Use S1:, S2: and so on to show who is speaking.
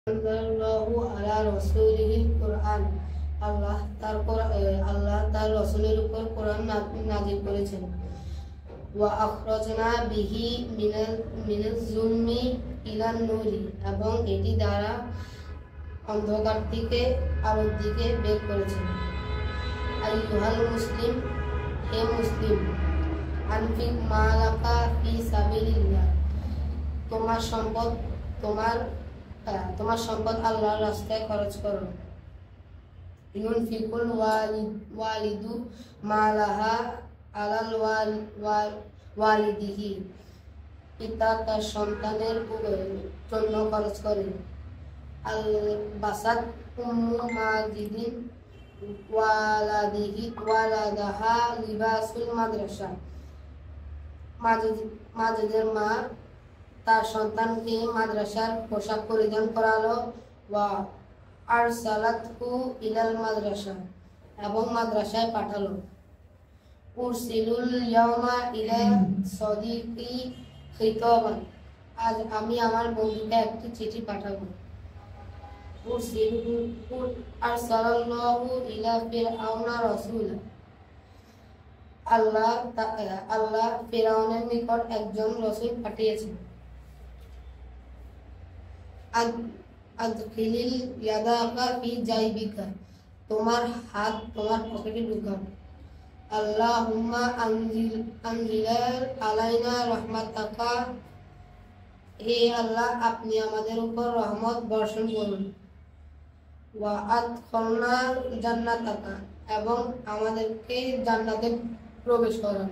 S1: আনজালাল্লাহু আলা রাসূলিহিল কুরআন। আল্লাহ তার রাসূলের উপর কোরআন নাযিল করেছেন। ওয়া আখরাজনা বিহি মিনাজ যুলমি ইলান নূরি, এবং এটি দ্বারা অন্ধকার থেকে আলোর দিকে বের করেছেন। আইয়ুহাল মুসলিম, হে মুসলিম, আনফিক মা লাকা ফি সাবিলিল্লাহ, তোমার সম্পদ আল্লাহর রাস্তায় খরচ করো। ইউনফিকুল ওয়ালিদু মা লাহা আলাল ওয়ালিদিহি, পিতা তার সন্তানের জন্য খরচ করে। আল বাসাত উম্মু মাজিদিন ওয়ালাদাহা লিবাসুল মাদ্রাসা, মাজেদের মা তার সন্তানকে মাদ্রাসার পোশাক পরিধান করালো। ওয়া আরসালাতহু ইলাল মাদ্রাসা, এবং মাদ্রাসায় পাঠালো। উরসিলুল ইয়াওমা ইলা সাদিকি খিতাবান, আজ আমি আমার বন্ধুকে একটি চিঠি পাঠাবো। আরসালাল্লাহু ইলা ফিরআউনা রাসূলা, আল্লাহ ফিরআউনের নিকট একজন রাসূল পাঠিয়েছেন। আদখিলিল ইয়াদাকা ফি জাইবিকা, তোমার হাত তোমার পকেটে ঢুকাও। আল্লাহুম্মা আনজিল আলাইনা রাহমাতাকা, হে আল্লাহ আপনি আমাদের উপর রহমত বর্ষণ করুন। ওয়া আদখিলনা জান্নাতাকা, এবং আমাদেরকে জান্নাতে প্রবেশ করান।